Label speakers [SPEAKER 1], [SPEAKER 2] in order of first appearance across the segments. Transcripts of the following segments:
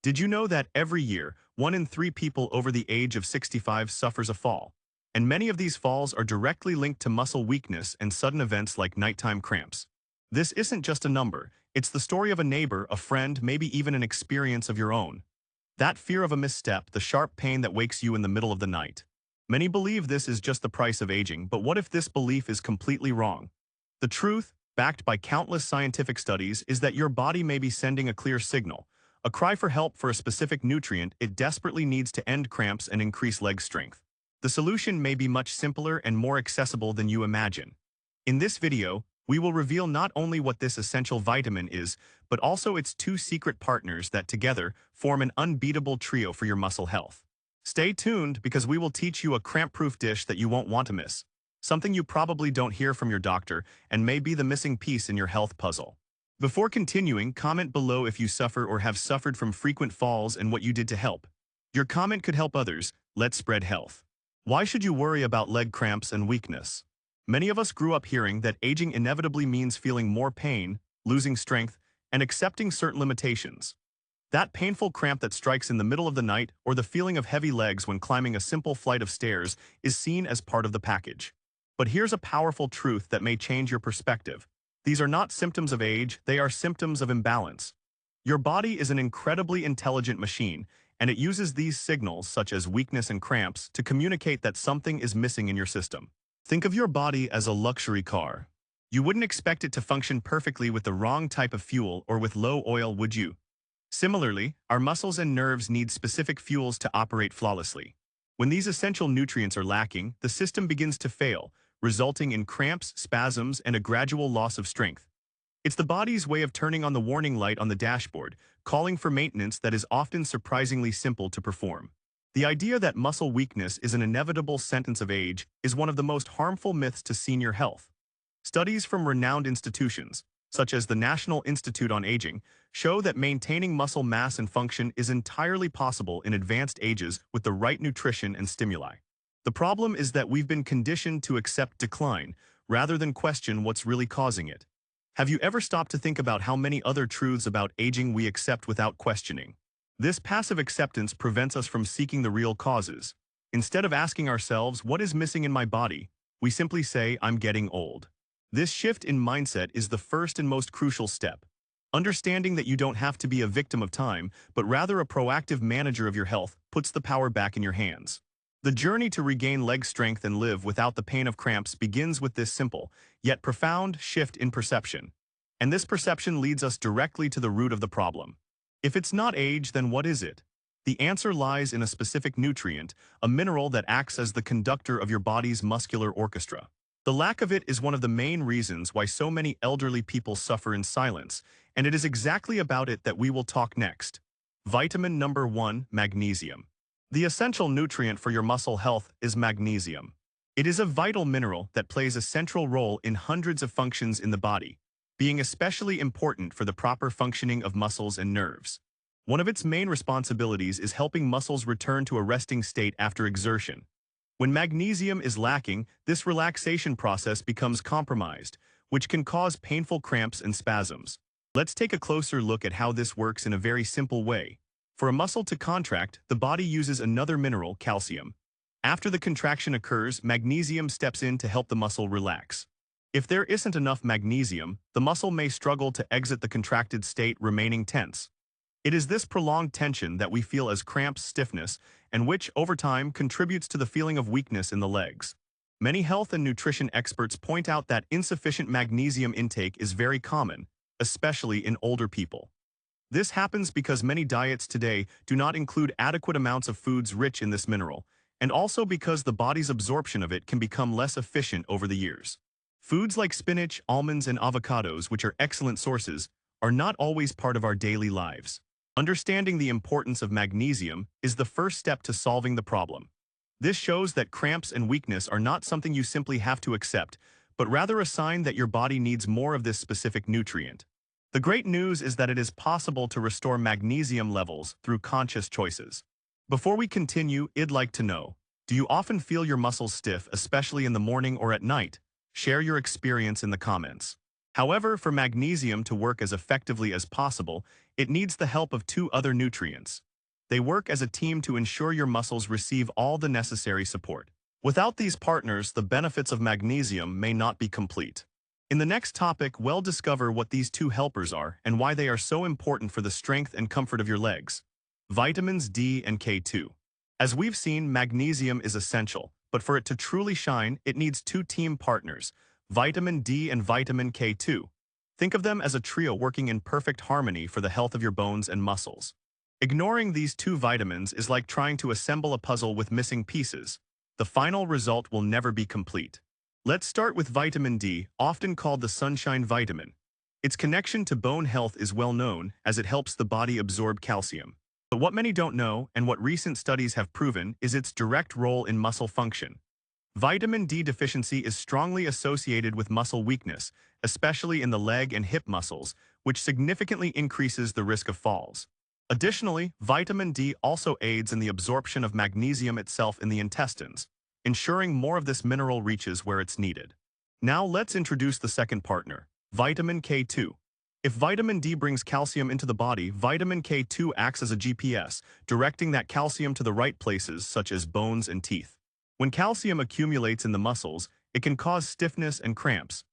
[SPEAKER 1] Did you know that every year, 1 in 3 people over the age of 65 suffers a fall? And many of these falls are directly linked to muscle weakness and sudden events like nighttime cramps. This isn't just a number, it's the story of a neighbor, a friend, maybe even an experience of your own. That fear of a misstep, the sharp pain that wakes you in the middle of the night. Many believe this is just the price of aging, but what if this belief is completely wrong? The truth, backed by countless scientific studies, is that your body may be sending a clear signal, a cry for help for a specific nutrient it desperately needs to end cramps and increase leg strength. The solution may be much simpler and more accessible than you imagine. In this video, we will reveal not only what this essential vitamin is, but also its two secret partners that together form an unbeatable trio for your muscle health. Stay tuned because we will teach you a cramp-proof dish that you won't want to miss. Something you probably don't hear from your doctor and may be the missing piece in your health puzzle. Before continuing, comment below if you suffer or have suffered from frequent falls and what you did to help. Your comment could help others. Let's spread health. Why should you worry about leg cramps and weakness? Many of us grew up hearing that aging inevitably means feeling more pain, losing strength, and accepting certain limitations. That painful cramp that strikes in the middle of the night or the feeling of heavy legs when climbing a simple flight of stairs is seen as part of the package. But here's a powerful truth that may change your perspective. These are not symptoms of age, they are symptoms of imbalance. Your body is an incredibly intelligent machine, and it uses these signals, such as weakness and cramps, to communicate that something is missing in your system. Think of your body as a luxury car. You wouldn't expect it to function perfectly with the wrong type of fuel or with low oil, would you? Similarly, our muscles and nerves need specific fuels to operate flawlessly. When these essential nutrients are lacking, the system begins to fail, resulting in cramps, spasms, and a gradual loss of strength. It's the body's way of turning on the warning light on the dashboard, calling for maintenance that is often surprisingly simple to perform. The idea that muscle weakness is an inevitable sentence of age is one of the most harmful myths to senior health. Studies from renowned institutions, such as the National Institute on Aging, show that maintaining muscle mass and function is entirely possible in advanced ages with the right nutrition and stimuli. The problem is that we've been conditioned to accept decline, rather than question what's really causing it. Have you ever stopped to think about how many other truths about aging we accept without questioning? This passive acceptance prevents us from seeking the real causes. Instead of asking ourselves, what is missing in my body, we simply say, I'm getting old. This shift in mindset is the first and most crucial step. Understanding that you don't have to be a victim of time, but rather a proactive manager of your health, puts the power back in your hands. The journey to regain leg strength and live without the pain of cramps begins with this simple, yet profound, shift in perception. And this perception leads us directly to the root of the problem. If it's not age, then what is it? The answer lies in a specific nutrient, a mineral that acts as the conductor of your body's muscular orchestra. The lack of it is one of the main reasons why so many elderly people suffer in silence, and it is exactly about it that we will talk next. Vitamin number 1, magnesium. The essential nutrient for your muscle health is magnesium. It is a vital mineral that plays a central role in hundreds of functions in the body, being especially important for the proper functioning of muscles and nerves. One of its main responsibilities is helping muscles return to a resting state after exertion. When magnesium is lacking, this relaxation process becomes compromised, which can cause painful cramps and spasms. Let's take a closer look at how this works in a very simple way. For a muscle to contract, the body uses another mineral, calcium. After the contraction occurs, magnesium steps in to help the muscle relax. If there isn't enough magnesium, the muscle may struggle to exit the contracted state, remaining tense. It is this prolonged tension that we feel as cramps, stiffness, and which, over time, contributes to the feeling of weakness in the legs. Many health and nutrition experts point out that insufficient magnesium intake is very common, especially in older people. This happens because many diets today do not include adequate amounts of foods rich in this mineral, and also because the body's absorption of it can become less efficient over the years. Foods like spinach, almonds, and avocados, which are excellent sources, are not always part of our daily lives. Understanding the importance of magnesium is the first step to solving the problem. This shows that cramps and weakness are not something you simply have to accept, but rather a sign that your body needs more of this specific nutrient. The great news is that it is possible to restore magnesium levels through conscious choices. Before we continue, I'd like to know, do you often feel your muscles stiff, especially in the morning or at night? Share your experience in the comments. However, for magnesium to work as effectively as possible, it needs the help of two other nutrients. They work as a team to ensure your muscles receive all the necessary support. Without these partners, the benefits of magnesium may not be complete. In the next topic, we'll discover what these two helpers are and why they are so important for the strength and comfort of your legs. Vitamins D and K2. As we've seen, magnesium is essential, but for it to truly shine, it needs two team partners, vitamin D and vitamin K2. Think of them as a trio working in perfect harmony for the health of your bones and muscles. Ignoring these two vitamins is like trying to assemble a puzzle with missing pieces. The final result will never be complete. Let's start with vitamin D, often called the sunshine vitamin. Its connection to bone health is well known, as it helps the body absorb calcium. But what many don't know, and what recent studies have proven, is its direct role in muscle function. Vitamin D deficiency is strongly associated with muscle weakness, especially in the leg and hip muscles, which significantly increases the risk of falls. Additionally, vitamin D also aids in the absorption of magnesium itself in the intestines, ensuring more of this mineral reaches where it's needed. Now let's introduce the second partner, vitamin K2. If vitamin D brings calcium into the body, vitamin K2 acts as a GPS, directing that calcium to the right places such as bones and teeth. When calcium accumulates in the muscles, it can cause stiffness and cramps.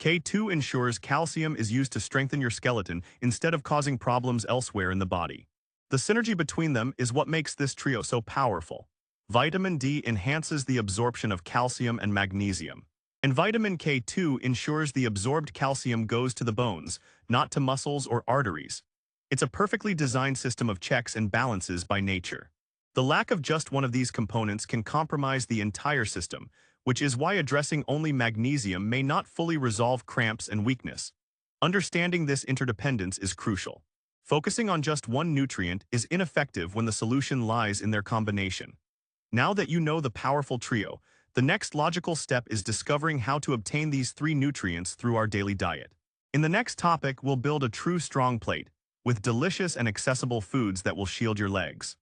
[SPEAKER 1] K2 ensures calcium is used to strengthen your skeleton instead of causing problems elsewhere in the body. The synergy between them is what makes this trio so powerful. Vitamin D enhances the absorption of calcium and magnesium, and vitamin K2 ensures the absorbed calcium goes to the bones, not to muscles or arteries. It's a perfectly designed system of checks and balances by nature. The lack of just one of these components can compromise the entire system, which is why addressing only magnesium may not fully resolve cramps and weakness. Understanding this interdependence is crucial. Focusing on just one nutrient is ineffective when the solution lies in their combination. Now that you know the powerful trio, the next logical step is discovering how to obtain these three nutrients through our daily diet. In the next topic, we'll build a true strong plate, with delicious and accessible foods that will shield your legs.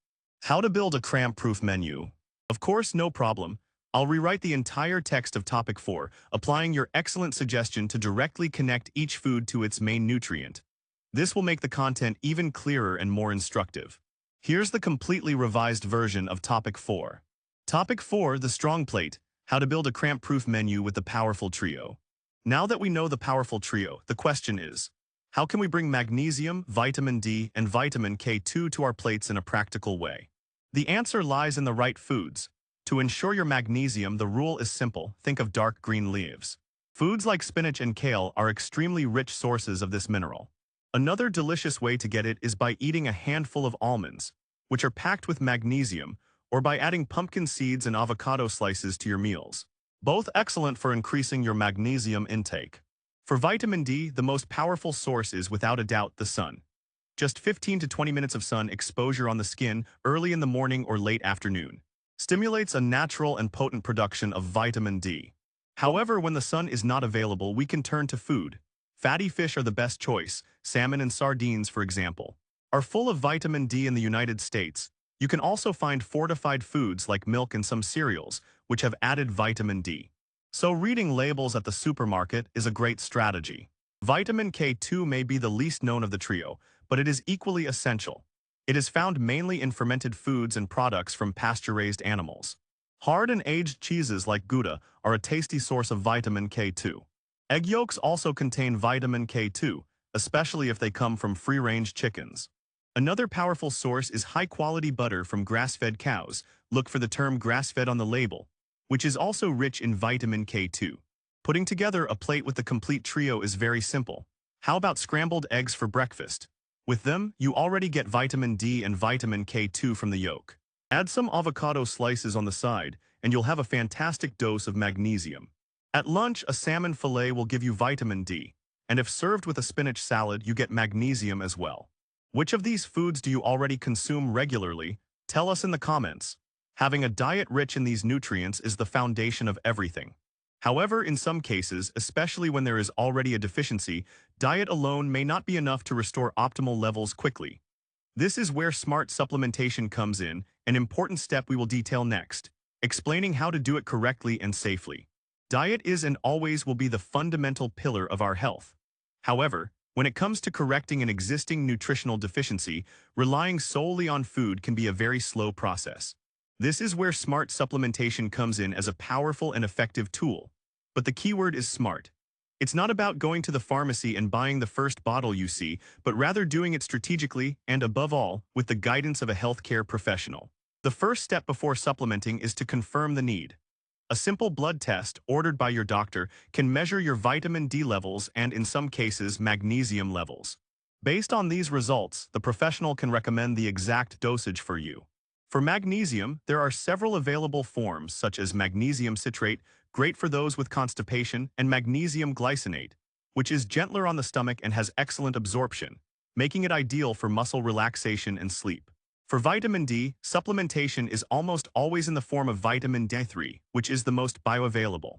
[SPEAKER 1] How to build a cramp-proof menu. Of course, no problem. I'll rewrite the entire text of topic 4, applying your excellent suggestion to directly connect each food to its main nutrient. This will make the content even clearer and more instructive. Here's the completely revised version of Topic 4. Topic 4, the strong plate, how to build a cramp-proof menu with the powerful trio. Now that we know the powerful trio, the question is, how can we bring magnesium, vitamin D, and vitamin K2 to our plates in a practical way? The answer lies in the right foods. To ensure your magnesium, the rule is simple. Think of dark green leaves. Foods like spinach and kale are extremely rich sources of this mineral. Another delicious way to get it is by eating a handful of almonds, which are packed with magnesium, or by adding pumpkin seeds and avocado slices to your meals. Both excellent for increasing your magnesium intake. For vitamin D, the most powerful source is without a doubt the sun. Just 15 to 20 minutes of sun exposure on the skin early in the morning or late afternoon stimulates a natural and potent production of vitamin D. However, when the sun is not available, we can turn to food. Fatty fish are the best choice. Salmon and sardines, for example, are full of vitamin D in the United States. You can also find fortified foods like milk and some cereals, which have added vitamin D. So reading labels at the supermarket is a great strategy. Vitamin K2 may be the least known of the trio, but it is equally essential. It is found mainly in fermented foods and products from pasture-raised animals. Hard and aged cheeses like Gouda are a tasty source of vitamin K2. Egg yolks also contain vitamin K2, especially if they come from free-range chickens. Another powerful source is high-quality butter from grass-fed cows. Look for the term grass-fed on the label, which is also rich in vitamin K2. Putting together a plate with the complete trio is very simple. How about scrambled eggs for breakfast? With them, you already get vitamin D and vitamin K2 from the yolk. Add some avocado slices on the side, and you'll have a fantastic dose of magnesium. At lunch, a salmon fillet will give you vitamin D, and if served with a spinach salad, you get magnesium as well. Which of these foods do you already consume regularly? Tell us in the comments. Having a diet rich in these nutrients is the foundation of everything. However, in some cases, especially when there is already a deficiency, diet alone may not be enough to restore optimal levels quickly. This is where smart supplementation comes in, an important step we will detail next, explaining how to do it correctly and safely. Diet is and always will be the fundamental pillar of our health. However, When it comes to correcting an existing nutritional deficiency, relying solely on food can be a very slow process. This is where smart supplementation comes in as a powerful and effective tool. But the keyword is smart. It's not about going to the pharmacy and buying the first bottle you see, but rather doing it strategically and, above all, with the guidance of a healthcare professional. The first step before supplementing is to confirm the need. A simple blood test ordered by your doctor can measure your vitamin D levels and, in some cases, magnesium levels. Based on these results, the professional can recommend the exact dosage for you. For magnesium, there are several available forms such as magnesium citrate, great for those with constipation, and magnesium glycinate, which is gentler on the stomach and has excellent absorption, making it ideal for muscle relaxation and sleep. For vitamin D, supplementation is almost always in the form of vitamin D3, which is the most bioavailable.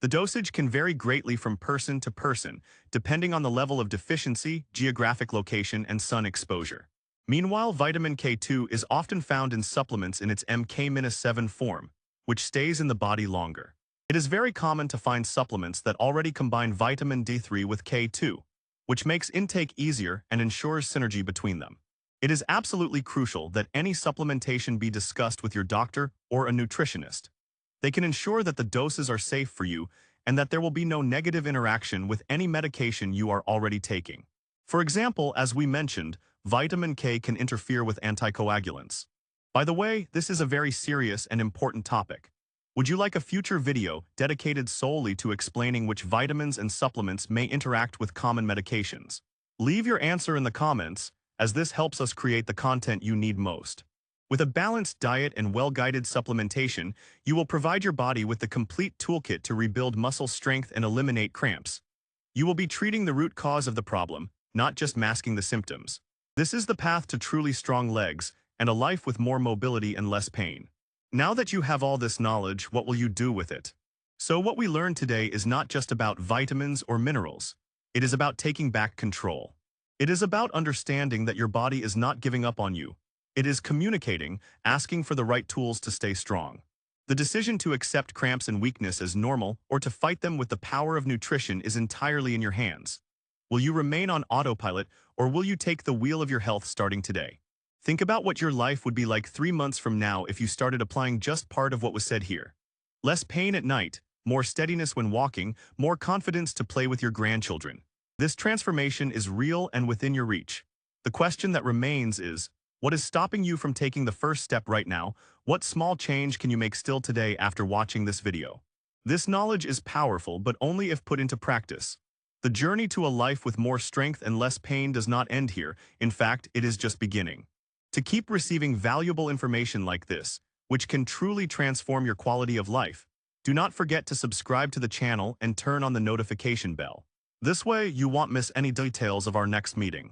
[SPEAKER 1] The dosage can vary greatly from person to person, depending on the level of deficiency, geographic location, and sun exposure. Meanwhile, vitamin K2 is often found in supplements in its Mk-7 form, which stays in the body longer. It is very common to find supplements that already combine vitamin D3 with K2, which makes intake easier and ensures synergy between them. It is absolutely crucial that any supplementation be discussed with your doctor or a nutritionist. They can ensure that the doses are safe for you and that there will be no negative interaction with any medication you are already taking. For example, as we mentioned, vitamin K can interfere with anticoagulants. By the way, this is a very serious and important topic. Would you like a future video dedicated solely to explaining which vitamins and supplements may interact with common medications? Leave your answer in the comments, as this helps us create the content you need most. With a balanced diet and well-guided supplementation, you will provide your body with the complete toolkit to rebuild muscle strength and eliminate cramps. You will be treating the root cause of the problem, not just masking the symptoms. This is the path to truly strong legs and a life with more mobility and less pain. Now that you have all this knowledge, what will you do with it? So what we learned today is not just about vitamins or minerals. It is about taking back control. It is about understanding that your body is not giving up on you. It is communicating, asking for the right tools to stay strong. The decision to accept cramps and weakness as normal or to fight them with the power of nutrition is entirely in your hands. Will you remain on autopilot, or will you take the wheel of your health starting today? Think about what your life would be like 3 months from now if you started applying just part of what was said here. Less pain at night, more steadiness when walking, more confidence to play with your grandchildren. This transformation is real and within your reach. The question that remains is, what is stopping you from taking the first step right now? What small change can you make still today after watching this video? This knowledge is powerful, but only if put into practice. The journey to a life with more strength and less pain does not end here. In fact, it is just beginning. To keep receiving valuable information like this, which can truly transform your quality of life, do not forget to subscribe to the channel and turn on the notification bell. This way, you won't miss any details of our next meeting.